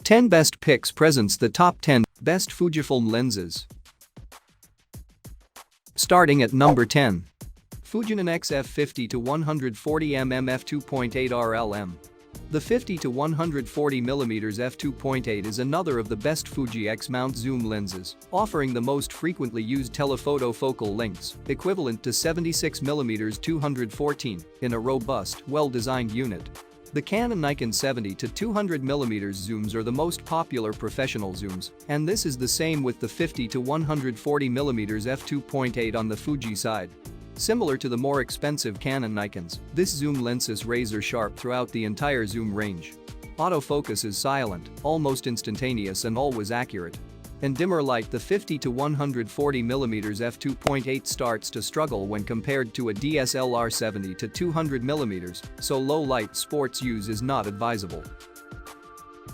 10 Best Picks presents the top 10 best Fujifilm lenses. Starting at number 10. Fujinon XF50-140mm F2.8 RLM. The 50-140mm F2.8 is another of the best Fuji X-mount zoom lenses, offering the most frequently used telephoto focal lengths, equivalent to 76mm 214, in a robust, well-designed unit. The Canon-Nikon 70-200mm zooms are the most popular professional zooms, and this is the same with the 50-140mm f2.8 on the Fuji side. Similar to the more expensive Canon Nikons, this zoom lens is razor-sharp throughout the entire zoom range. Autofocus is silent, almost instantaneous and always accurate. In dimmer light, the 50-140mm f2.8 starts to struggle when compared to a DSLR 70-200mm, so low light sports use is not advisable.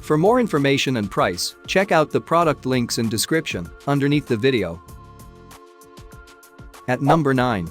For more information and price, check out the product links in description underneath the video. At number 9.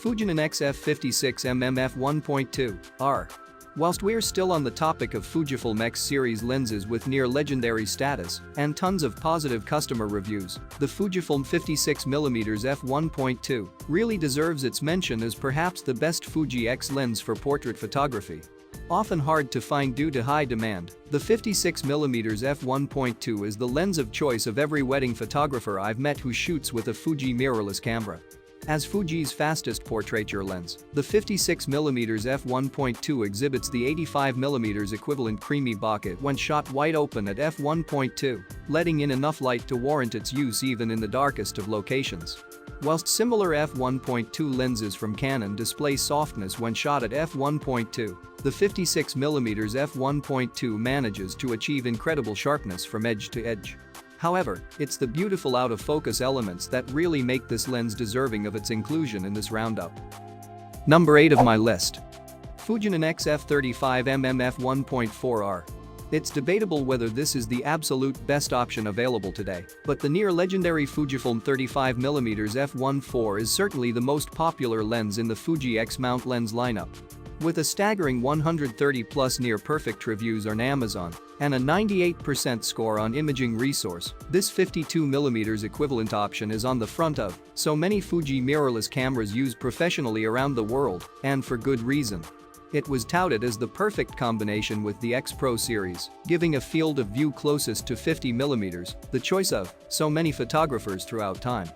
Fujinon XF56mm F1.2 R. Whilst we're still on the topic of Fujifilm X series lenses with near legendary status and tons of positive customer reviews, the Fujifilm 56mm F1.2 really deserves its mention as perhaps the best Fuji X lens for portrait photography. Often hard to find due to high demand, the 56mm F1.2 is the lens of choice of every wedding photographer I've met who shoots with a Fuji mirrorless camera. As Fuji's fastest portraiture lens, the 56mm f1.2 exhibits the 85mm equivalent creamy bokeh when shot wide open at f1.2, letting in enough light to warrant its use even in the darkest of locations. Whilst similar f1.2 lenses from Canon display softness when shot at f1.2, the 56mm f1.2 manages to achieve incredible sharpness from edge to edge. However, it's the beautiful out-of-focus elements that really make this lens deserving of its inclusion in this roundup. Number 8 of my list. Fujinon XF35mm F1.4 R. It's debatable whether this is the absolute best option available today, but the near-legendary Fujifilm 35mm F14 is certainly the most popular lens in the Fuji X-mount lens lineup. With a staggering 130+ near-perfect reviews on Amazon and a 98% score on Imaging Resource, this 52mm equivalent option is on the front of so many Fuji mirrorless cameras used professionally around the world, and for good reason. It was touted as the perfect combination with the X Pro series, giving a field of view closest to 50mm, the choice of so many photographers throughout time.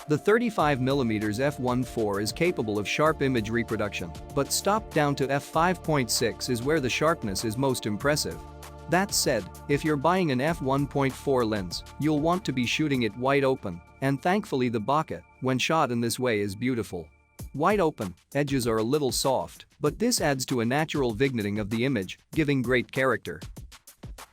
The 35mm f1.4 is capable of sharp image reproduction, but stopped down to f5.6 is where the sharpness is most impressive. That said, if you're buying an f1.4 lens, you'll want to be shooting it wide open, and thankfully the bokeh, when shot in this way, is beautiful. Wide open, edges are a little soft, but this adds to a natural vignetting of the image, giving great character.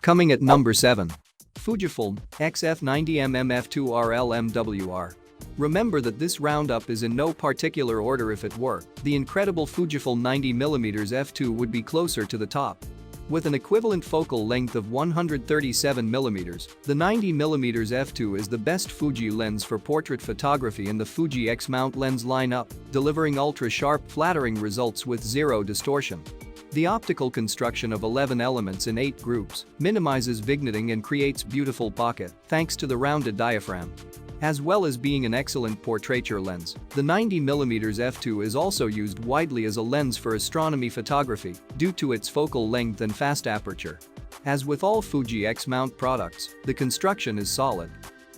Coming at number 7. Fujifilm XF90mm F2 R LMWR. Remember that this roundup is in no particular order. If it were, the incredible Fujifilm 90mm f2 would be closer to the top. With an equivalent focal length of 137mm, the 90mm f2 is the best Fuji lens for portrait photography in the Fuji X-mount lens lineup, delivering ultra-sharp, flattering results with zero distortion. The optical construction of 11 elements in 8 groups minimizes vignetting and creates beautiful bokeh thanks to the rounded diaphragm. As well as being an excellent portraiture lens, the 90mm f2 is also used widely as a lens for astronomy photography due to its focal length and fast aperture. As with all Fuji X-mount products, the construction is solid.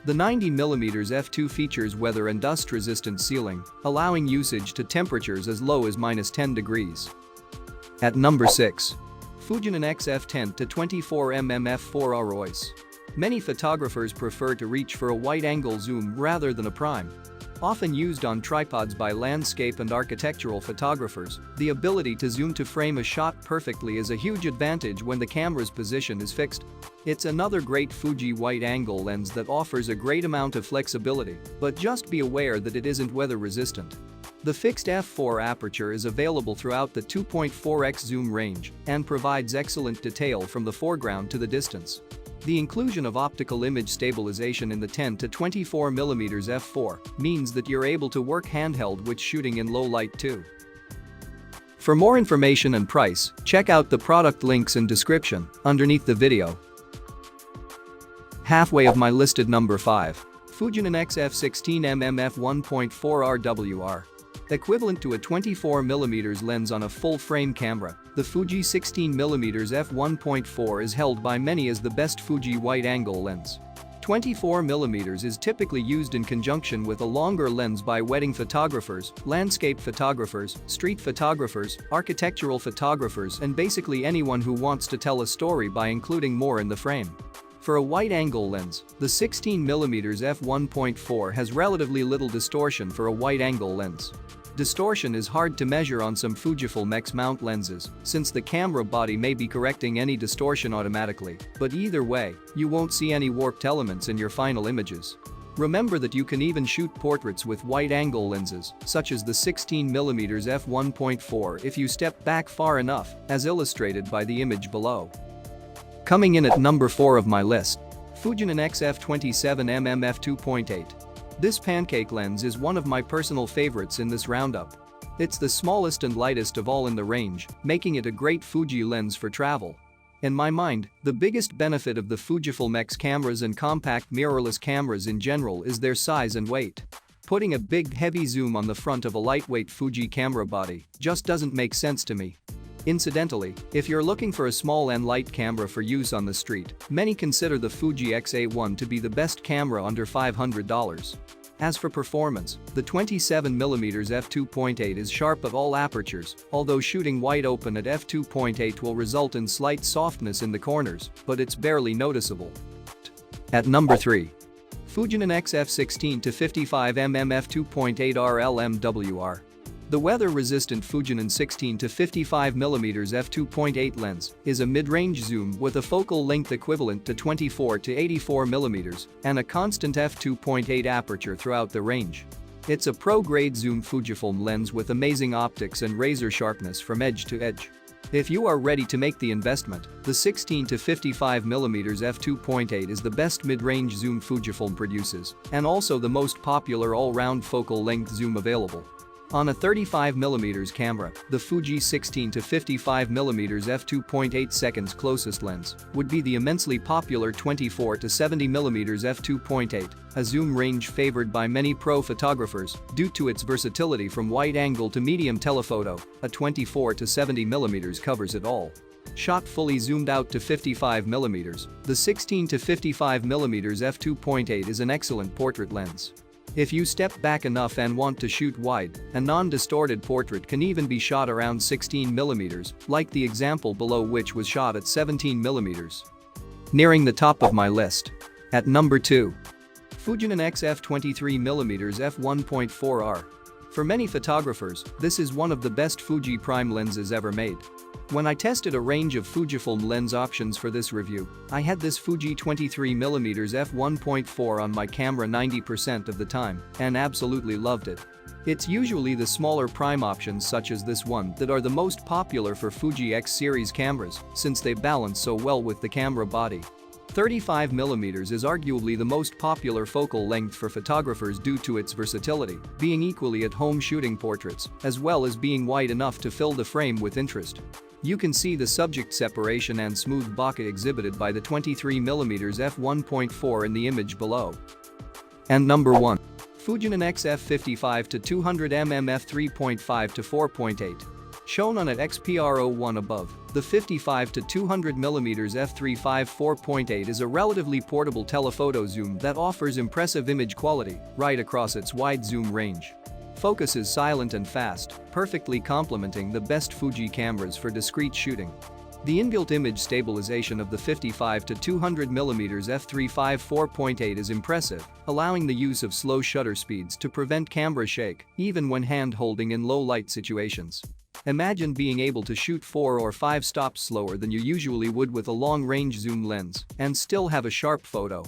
The 90mm f2 features weather and dust-resistant sealing, allowing usage to temperatures as low as -10 degrees. At number 6. Fujinon XF1024mm F4 R. Many photographers prefer to reach for a wide-angle zoom rather than a prime. Often used on tripods by landscape and architectural photographers, the ability to zoom to frame a shot perfectly is a huge advantage when the camera's position is fixed. It's another great Fuji wide-angle lens that offers a great amount of flexibility, but just be aware that it isn't weather-resistant. The fixed f4 aperture is available throughout the 2.4x zoom range and provides excellent detail from the foreground to the distance. The inclusion of optical image stabilization in the 10-24mm f4 means that you're able to work handheld with shooting in low light too. For more information and price, check out the product links in description underneath the video. Halfway of my listed number 5. Fujinon XF16mm F1.4 RWR. Equivalent to a 24mm lens on a full-frame camera, the Fuji 16mm f1.4 is held by many as the best Fuji wide-angle lens. 24mm is typically used in conjunction with a longer lens by wedding photographers, landscape photographers, street photographers, architectural photographers, and basically anyone who wants to tell a story by including more in the frame. For a wide-angle lens, the 16mm f1.4 has relatively little distortion for a wide-angle lens. Distortion is hard to measure on some Fujifilm X mount lenses, since the camera body may be correcting any distortion automatically, but either way, you won't see any warped elements in your final images. Remember that you can even shoot portraits with wide-angle lenses, such as the 16mm f1.4 if you step back far enough, as illustrated by the image below. Coming in at number 4 of my list. Fujinon XF27mm F2.8. This pancake lens is one of my personal favorites in this roundup. It's the smallest and lightest of all in the range, making it a great Fuji lens for travel. In my mind, the biggest benefit of the Fujifilm X cameras and compact mirrorless cameras in general is their size and weight. Putting a big heavy zoom on the front of a lightweight Fuji camera body just doesn't make sense to me. Incidentally, if you're looking for a small and light camera for use on the street, many consider the Fuji X-A1 to be the best camera under $500. As for performance, the 27mm f2.8 is sharp at all apertures, although shooting wide open at f2.8 will result in slight softness in the corners, but it's barely noticeable. At number 3. Fujinon XF16-55mm F2.8 R LMWR. The weather-resistant Fujinon 16-55mm f2.8 lens is a mid-range zoom with a focal length equivalent to 24 to 84mm and a constant f2.8 aperture throughout the range. It's a pro-grade zoom Fujifilm lens with amazing optics and razor sharpness from edge to edge. If you are ready to make the investment, the 16-55mm f2.8 is the best mid-range zoom Fujifilm produces and also the most popular all-round focal length zoom available. On a 35mm camera, the Fuji 16-55mm f2.8 seconds closest lens would be the immensely popular 24 to 70mm f2.8, a zoom range favored by many pro photographers due to its versatility from wide-angle to medium telephoto. A 24 to 70mm covers it all. Shot fully zoomed out to 55mm, the 16 to 55mm f2.8 is an excellent portrait lens. If you step back enough and want to shoot wide, a non-distorted portrait can even be shot around 16mm, like the example below which was shot at 17mm. Nearing the top of my list. At number 2. Fujinon XF23mm F1.4 R. For many photographers, this is one of the best Fuji prime lenses ever made. When I tested a range of Fujifilm lens options for this review, I had this Fuji 23mm f1.4 on my camera 90% of the time and absolutely loved it. It's usually the smaller prime options such as this one that are the most popular for Fuji X series cameras since they balance so well with the camera body. 35mm is arguably the most popular focal length for photographers due to its versatility, being equally at home shooting portraits, as well as being wide enough to fill the frame with interest. You can see the subject separation and smooth bokeh exhibited by the 23mm f1.4 in the image below. And number 1. Fujinon XF55-200mm f3.5 to 4.8. Shown on at XPR01 above, the 55-200mm f35 4.8 is a relatively portable telephoto zoom that offers impressive image quality right across its wide zoom range. Focus is silent and fast, perfectly complementing the best Fuji cameras for discrete shooting. The inbuilt image stabilization of the 55-200mm f35 4.8 is impressive, allowing the use of slow shutter speeds to prevent camera shake, even when hand-holding in low-light situations. Imagine being able to shoot 4 or 5 stops slower than you usually would with a long-range zoom lens and still have a sharp photo.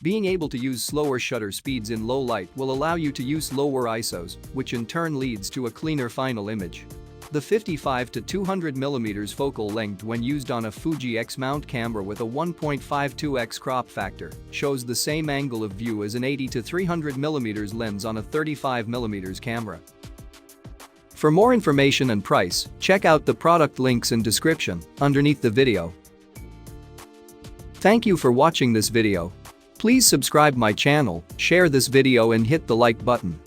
Being able to use slower shutter speeds in low light will allow you to use lower ISOs, which in turn leads to a cleaner final image. The 55-200mm focal length when used on a Fuji X mount camera with a 1.52x crop factor shows the same angle of view as an 80-300mm lens on a 35mm camera. For more information and price, check out the product links in description underneath the video. Thank you for watching this video. Please subscribe my channel, share this video and hit the like button.